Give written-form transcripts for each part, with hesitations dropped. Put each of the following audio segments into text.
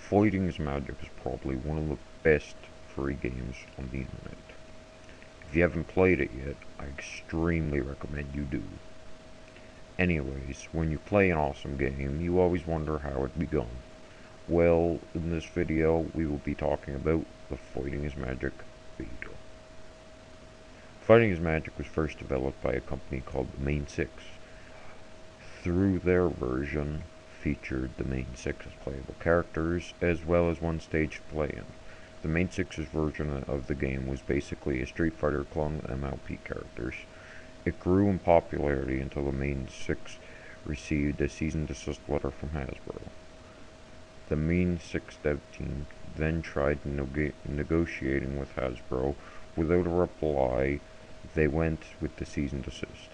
Fighting is Magic is probably one of the best free games on the internet. If you haven't played it yet, I extremely recommend you do. Anyways, when you play an awesome game, you always wonder how it begun. Well, in this video, we will be talking about the Fighting is Magic beta. Fighting is Magic was first developed by a company called the Main Six. Through their version, featured the Main Six as playable characters, as well as one stage to play in. The Main Six's version of the game was basically a Street Fighter clone with MLP characters. It grew in popularity until the Main Six received a cease and desist letter from Hasbro. The Main Six dev team then tried negotiating with Hasbro. Without a reply, they went with the cease and desist,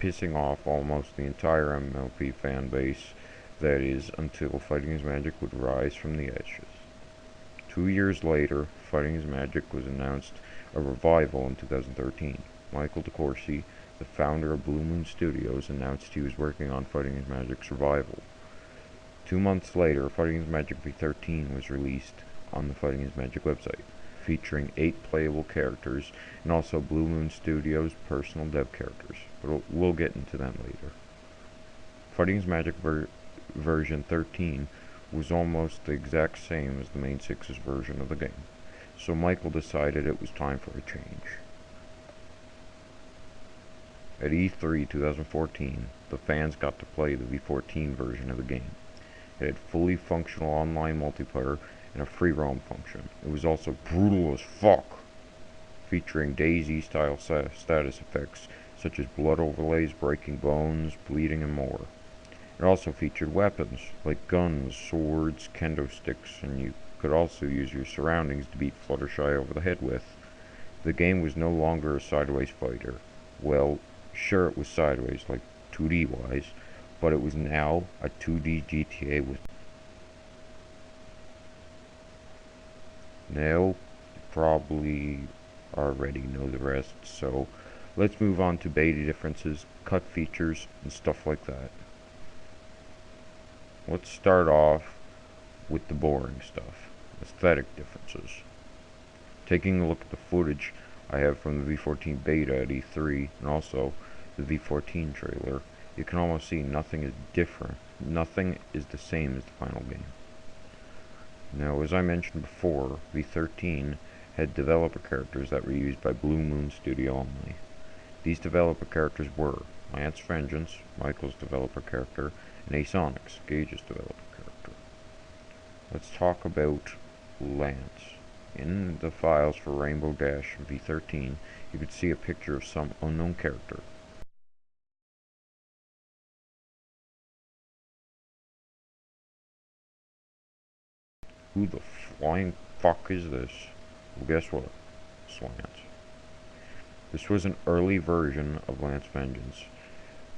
pissing off almost the entire MLP fan base, that is, until Fighting is Magic would rise from the ashes. 2 years later, Fighting is Magic was announced a revival in 2013. Michael DeCourcy, the founder of Blue Moon Studios, announced he was working on Fighting is Magic's revival. 2 months later, Fighting is Magic v14 was released on the Fighting is Magic website, featuring 8 playable characters and also Blue Moon Studios' personal dev characters, but we'll get into them later. Fighting is Magic version 13 was almost the exact same as the Main Six's version of the game, so Michael decided it was time for a change. At E3 2014, the fans got to play the v14 version of the game. It had fully functional online multiplayer and a free roam function. It was also brutal as fuck, featuring DayZ-style status effects such as blood overlays, breaking bones, bleeding, and more. It also featured weapons like guns, swords, kendo sticks, and you could also use your surroundings to beat Fluttershy over the head with. The game was no longer a sideways fighter. Well, sure, it was sideways, like 2D wise, but it was now a 2D GTA with. Now, you probably already know the rest, so let's move on to beta differences, cut features, and stuff like that. Let's start off with the boring stuff, aesthetic differences. Taking a look at the footage I have from the v14 beta at E3 and also the v14 trailer, you can almost see nothing is different. Nothing is the same as the final game. Now, as I mentioned before, v13 had developer characters that were used by Blue Moon Studio only. These developer characters were Lance Vengeance, Michael's developer character, and Ace Onyx, Gage's developer character. Let's talk about Lance. In the files for Rainbow Dash v13, you could see a picture of some unknown character. Who the flying fuck is this? Well, guess what? It's Lance. This was an early version of Lance Vengeance,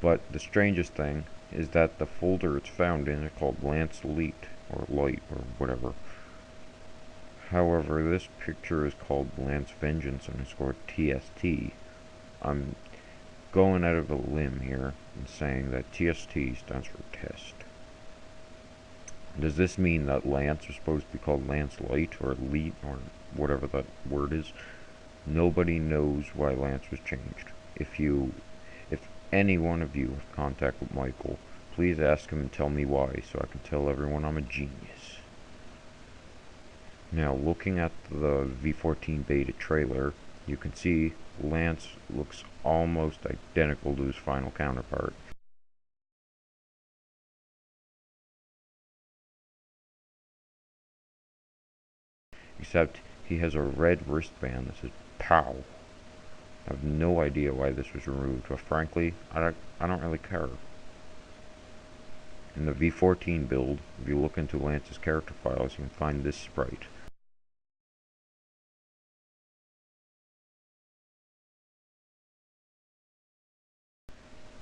but the strangest thing is that the folder it's found in is called Lance Elite, or Light, or whatever. However, this picture is called Lance Vengeance _ TST. I'm going out of a limb here and saying that TST stands for test. Does this mean that Lance was supposed to be called Lance Light or Elite or whatever that word is? Nobody knows why Lance was changed. If any one of you have contact with Michael, please ask him and tell me why, so I can tell everyone I'm a genius. Now, looking at the v14 beta trailer, you can see Lance looks almost identical to his final counterpart. Except he has a red wristband that says POW. I have no idea why this was removed, but frankly, I don't really care. In the v14 build, if you look into Lance's character files, you can find this sprite.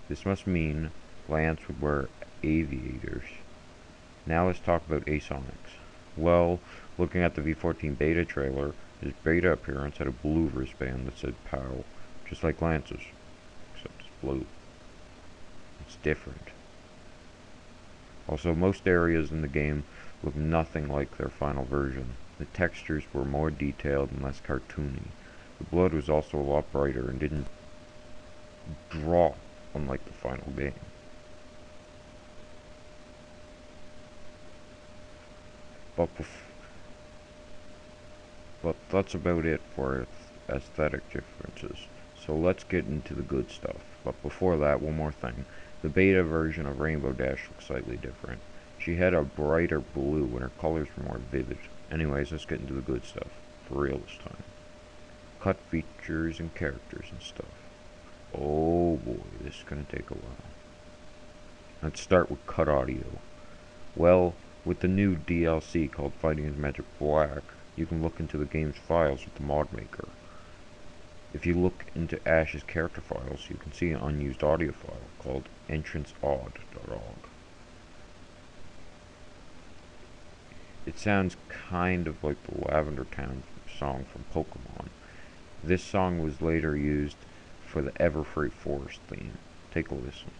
This must mean Lance would wear aviators. Now let's talk about Ace Onyx. Well, looking at the v14 beta trailer, his beta appearance had a blue wristband that said POW, just like Lance's, except it's blue. It's different. Also, most areas in the game look nothing like their final version. The textures were more detailed and less cartoony. The blood was also a lot brighter and didn't drop unlike the final game. But that's about it for aesthetic differences. So let's get into the good stuff. But before that, one more thing. The beta version of Rainbow Dash looks slightly different. She had a brighter blue and her colors were more vivid. Anyways, let's get into the good stuff. For real this time. Cut features and characters and stuff. Oh boy, this is gonna take a while. Let's start with cut audio. Well, with the new DLC called Fighting as Magic Black, you can look into the game's files with the mod maker. If you look into Ash's character files, you can see an unused audio file called entranceaud.org. It sounds kind of like the Lavender Town song from Pokemon. This song was later used for the Everfree Forest theme. Take a listen.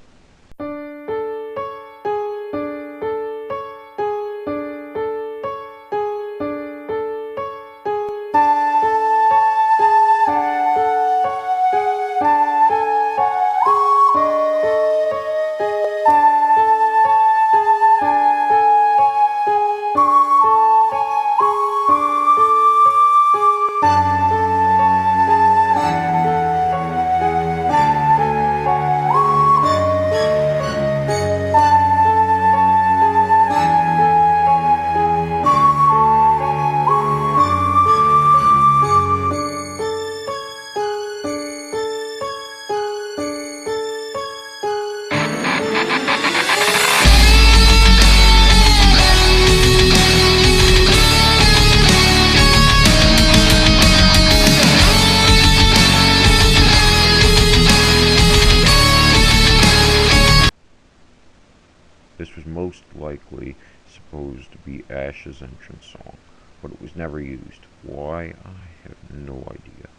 This was most likely supposed to be Ash's entrance song, but it was never used. Why? I have no idea.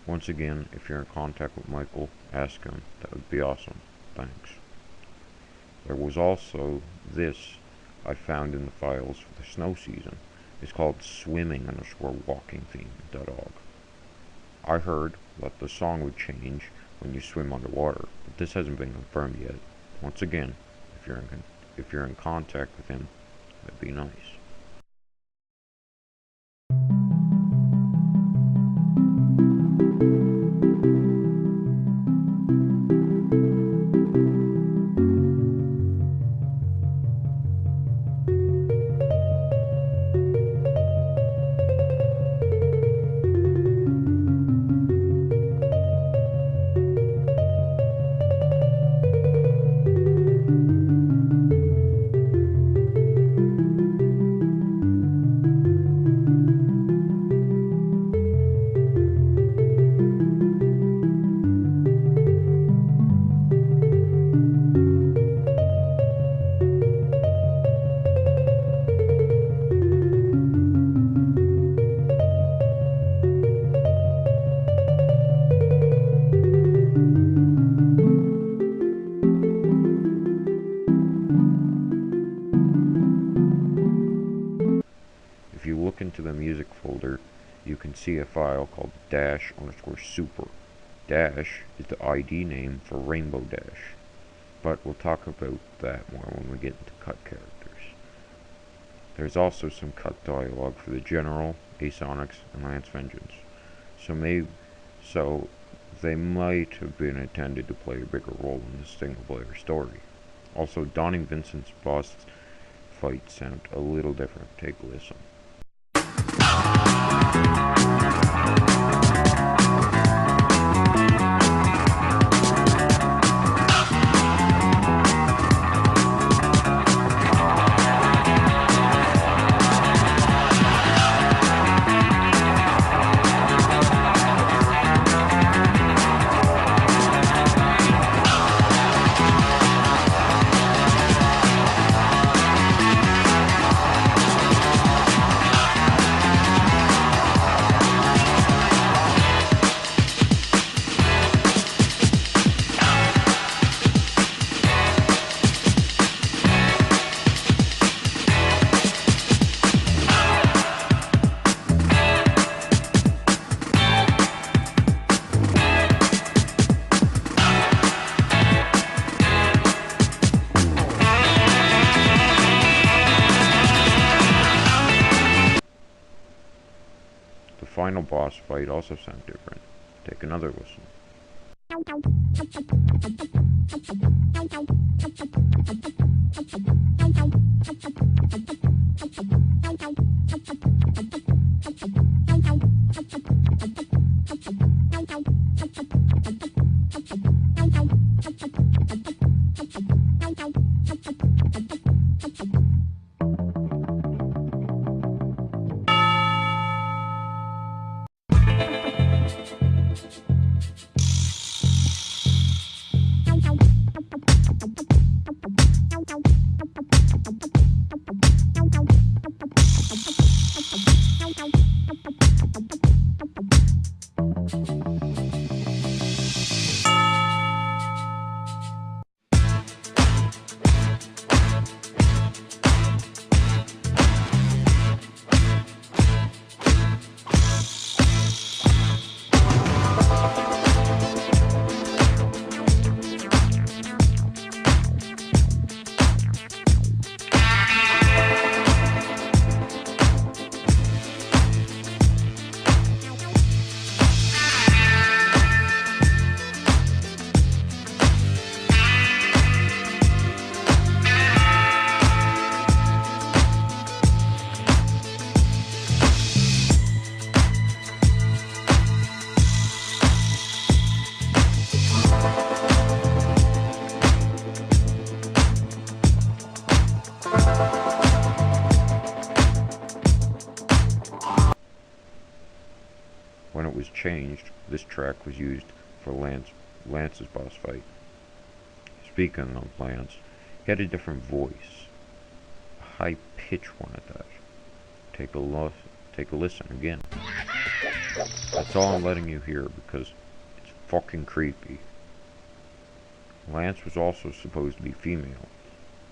Once again, if you're in contact with Michael, ask him. That would be awesome. Thanks. There was also this I found in the files for the snow season. It's called swimming_walking_theme.org. I heard that the song would change when you swim underwater, but this hasn't been confirmed yet. Once again, if you're in contact with him, that'd be nice. If you look into the music folder, you can see a file called dash_super. Dash is the ID name for Rainbow Dash, but we'll talk about that more when we get into cut characters. There's also some cut dialogue for the General, Asonics, and Lance Vengeance, so they might have been intended to play a bigger role in the single-player story. Also, Donnie Vincent's boss fights sound a little different. Take a listen. final boss fight also sound different. Take another listen. When it was changed, this track was used for Lance's boss fight. Speaking of Lance, he had a different voice, a high-pitched one at that. Take a listen again. That's all I'm letting you hear because it's fucking creepy. Lance was also supposed to be female,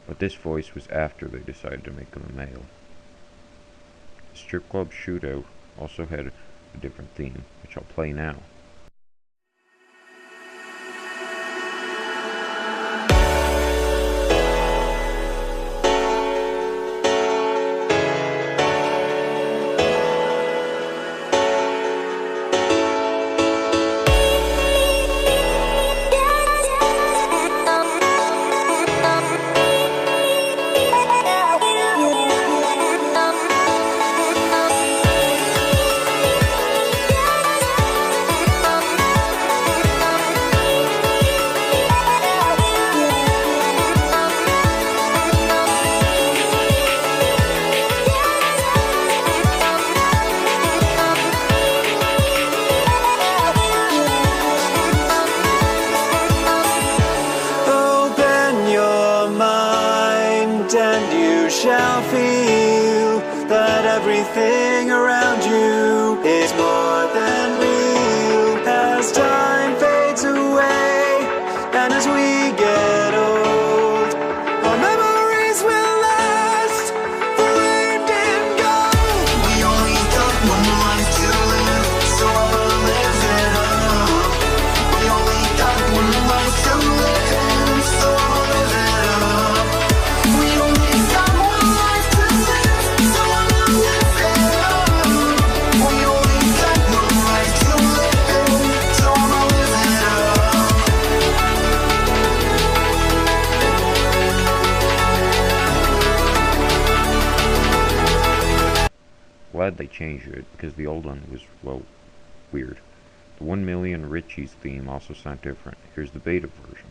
but this voice was after they decided to make him a male. The strip club shootout also had a different theme, which I'll play now. Shall feel that everything around you is more than real. As time fades away and as we get old, our memories will last framed in gold. We only got one life to live, so I'll live it up. We only got one life to live, so I'll live it up. We only got Glad they changed it, because the old one was, well, weird. The 1 Million Richies theme also sounds different. Here's the beta version.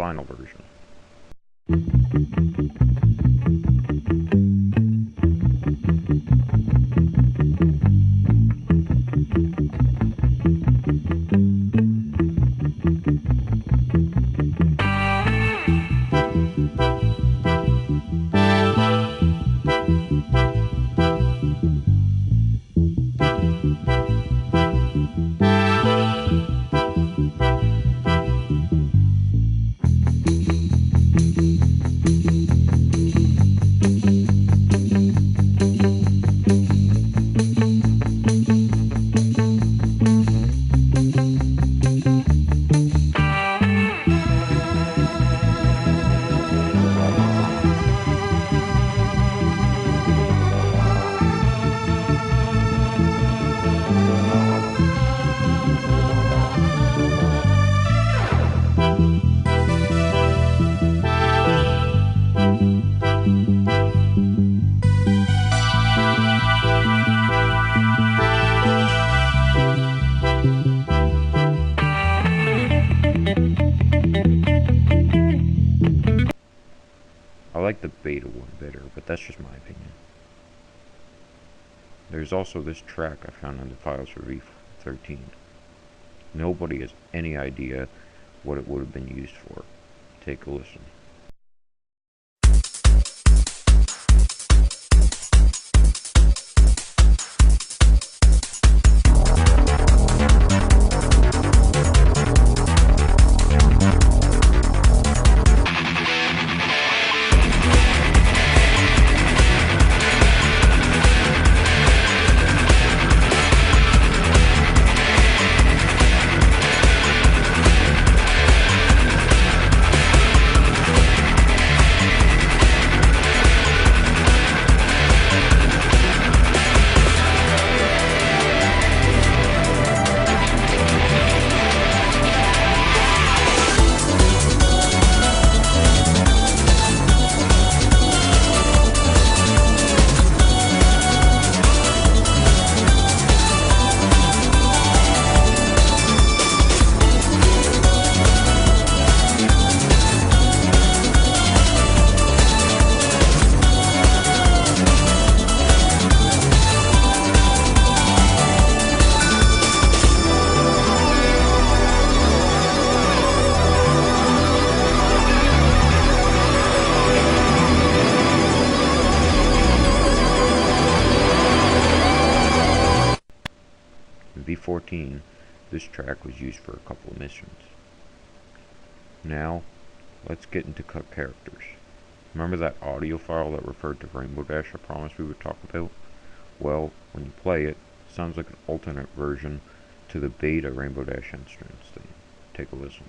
final version. I like the beta one better, but that's just my opinion. There's also this track I found in the files for v14. Nobody has any idea what it would have been used for. Take a listen. In v14, this track was used for a couple of missions. Now, let's get into cut characters. Remember that audio file that referred to Rainbow Dash I promised we would talk about? Well, when you play it, it sounds like an alternate version to the beta Rainbow Dash instruments thing. Take a listen.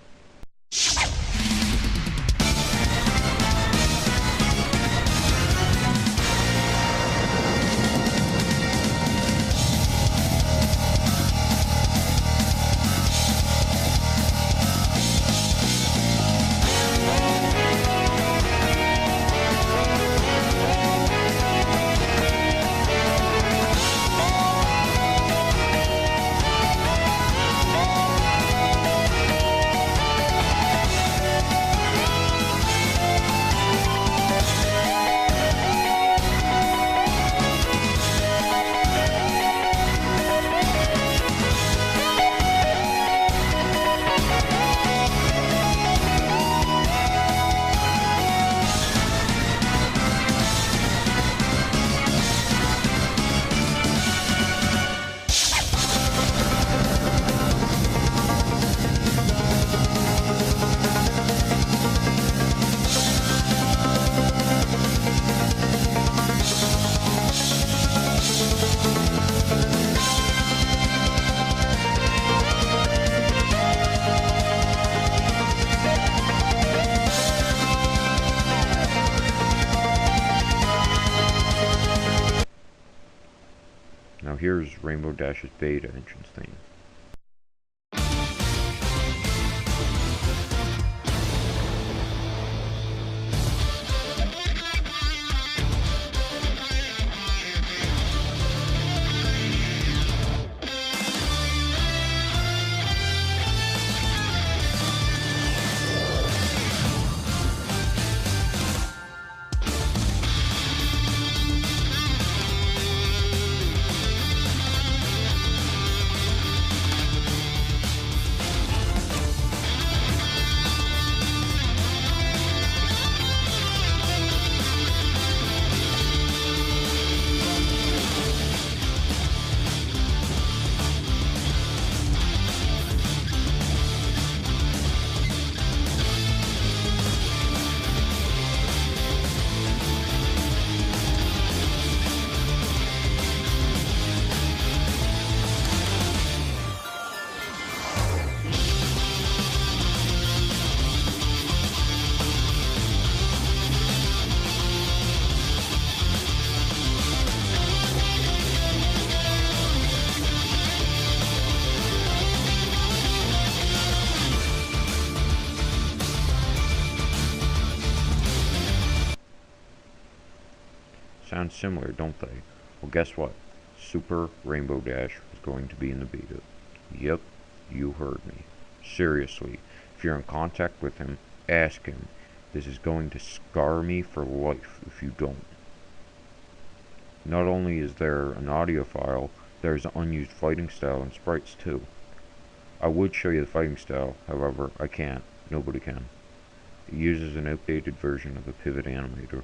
Now here's Rainbow Dash's beta entrance theme. Sounds similar, don't they? Well, guess what? Super Rainbow Dash is going to be in the beta. Yep, you heard me. Seriously, if you're in contact with him, ask him. This is going to scar me for life if you don't. Not only is there an audio file, there's unused fighting style and sprites too. I would show you the fighting style, however, I can't. Nobody can. It uses an outdated version of the pivot animator.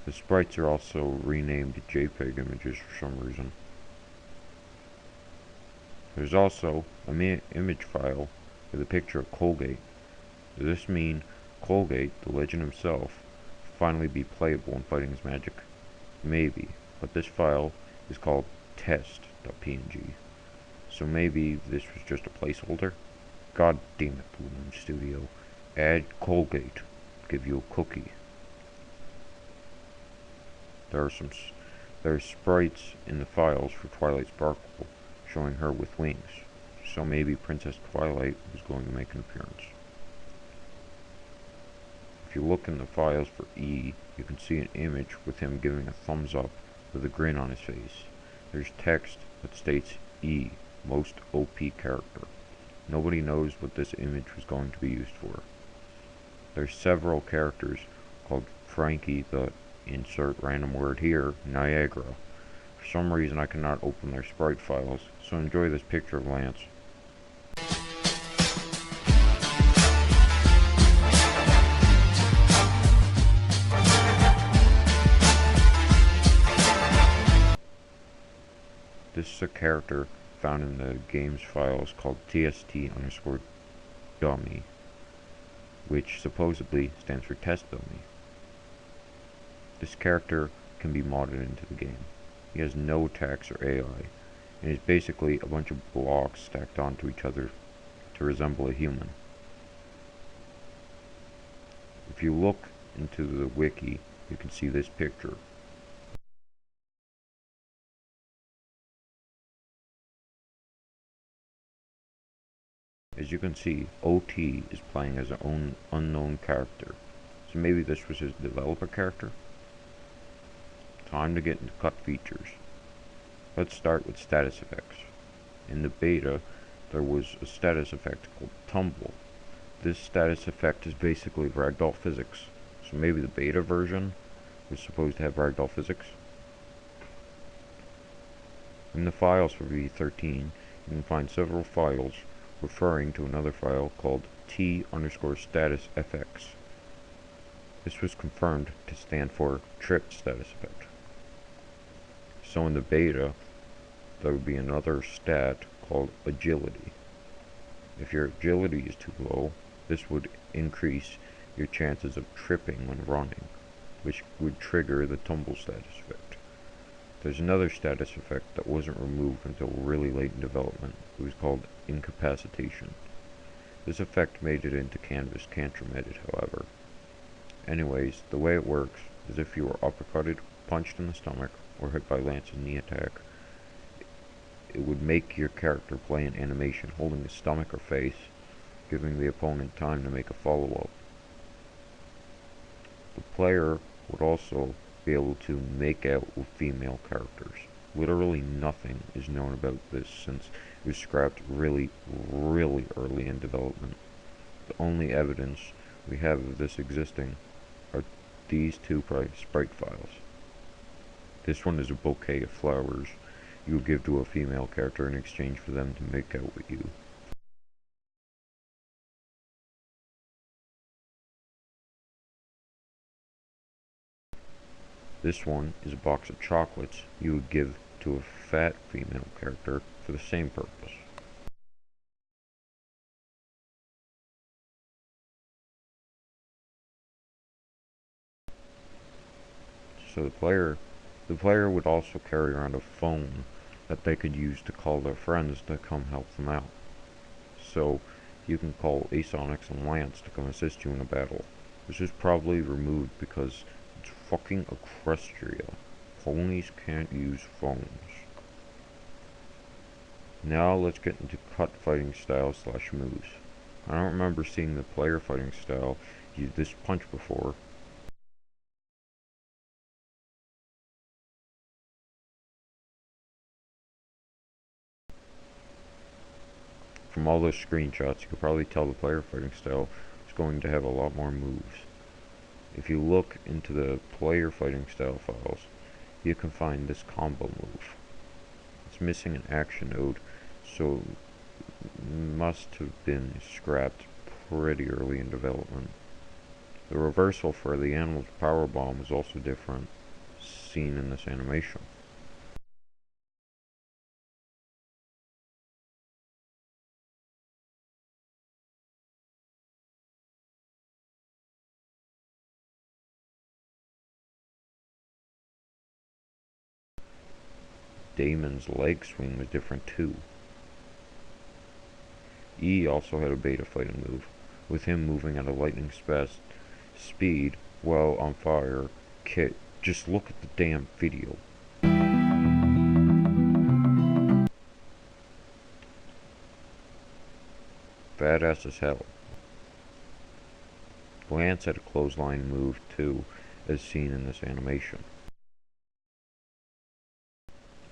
The sprites are also renamed JPEG images for some reason. There's also an image file with a picture of Colgate. Does this mean Colgate, the legend himself, will finally be playable in Fighting is Magic? Maybe, but this file is called test.png. So maybe this was just a placeholder? God damn it, Blue Moon Studio. Add Colgate. Give you a cookie. There are sprites in the files for Twilight Sparkle, showing her with wings. So maybe Princess Twilight is going to make an appearance. If you look in the files for E, you can see an image with him giving a thumbs up with a grin on his face. There's text that states E, most OP character. Nobody knows what this image was going to be used for. There's several characters called Frankie the insert random word here, Niagara. For some reason I cannot open their sprite files, so enjoy this picture of Lance. This is a character found in the game's files called TST_dummy, which supposedly stands for test dummy. This character can be modded into the game. He has no attacks or AI, and is basically a bunch of blocks stacked onto each other to resemble a human. If you look into the wiki, you can see this picture. As you can see, OT is playing as an unknown character, so maybe this was his developer character? Time to get into cut features. Let's start with status effects. In the beta, there was a status effect called Tumble. This status effect is basically ragdoll physics, so maybe the beta version was supposed to have ragdoll physics. In the files for v14, you can find several files referring to another file called T_statusfx. This was confirmed to stand for trip status effect. So in the beta, there would be another stat called agility. If your agility is too low, this would increase your chances of tripping when running, which would trigger the tumble status effect. There's another status effect that wasn't removed until really late in development. It was called incapacitation. This effect made it into Canvas Cantrum Edit, however. Anyways, the way it works is if you were uppercutted, punched in the stomach, or hit by Lance's knee attack, it would make your character play an animation holding the stomach or face, giving the opponent time to make a follow-up. The player would also be able to make out with female characters. Literally nothing is known about this since it was scrapped really early in development. The only evidence we have of this existing are these two sprite files. This one is a bouquet of flowers you would give to a female character in exchange for them to make out with you. This one is a box of chocolates you would give to a fat female character for the same purpose. So the player would also carry around a phone that they could use to call their friends to come help them out. So you can call Asonix and Lance to come assist you in a battle. This is probably removed because it's fucking Equestria. Ponies can't use phones. Now let's get into cut fighting style / moves. I don't remember seeing the player fighting style use this punch before. From all those screenshots, you could probably tell the player fighting style is going to have a lot more moves. If you look into the player fighting style files, you can find this combo move. It's missing an action node, so must have been scrapped pretty early in development. The reversal for the animal's power bomb is also different, seen in this animation. Damon's leg swing was different too. E also had a beta fighting move, with him moving at a lightning speed while on fire. Just look at the damn video. Badass as hell. Lance had a clothesline move too, as seen in this animation.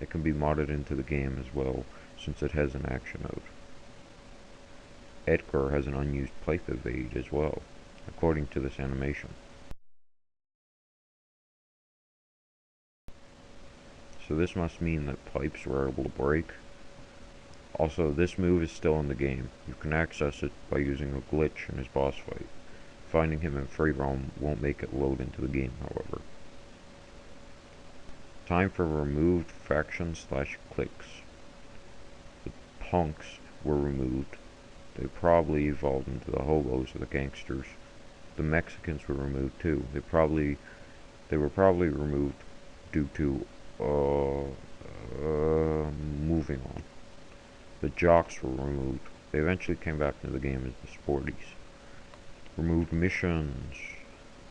It can be modded into the game as well, since it has an action node. Edgar has an unused pipe evade as well, according to this animation. So this must mean that pipes were able to break. Also, this move is still in the game. You can access it by using a glitch in his boss fight. Finding him in free roam won't make it load into the game, however. Time for removed factions/cliques. The punks were removed. They probably evolved into the hobos or the gangsters. The Mexicans were removed too. They were probably removed due to moving on. The jocks were removed. They eventually came back into the game as the sporties. Removed missions.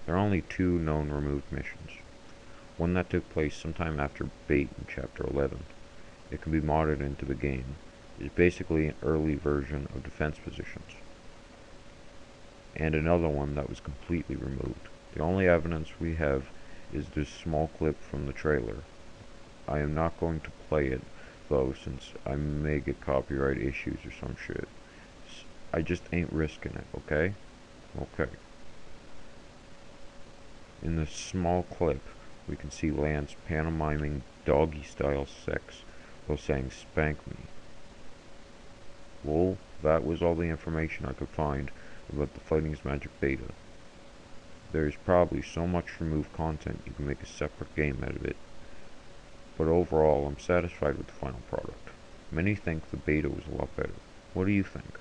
There are only 2 known removed missions. One that took place sometime after Bait in Chapter 11. It can be modded into the game. It is basically an early version of defense positions. And another one that was completely removed. The only evidence we have is this small clip from the trailer. I am not going to play it, though, since I may get copyright issues or some shit. I just ain't risking it, okay? Okay. In this small clip, we can see Lance pantomiming doggy-style sex while saying, "Spank me." Well, that was all the information I could find about the Fighting is Magic beta. There is probably so much removed content you can make a separate game out of it. But overall, I'm satisfied with the final product. Many think the beta was a lot better. What do you think?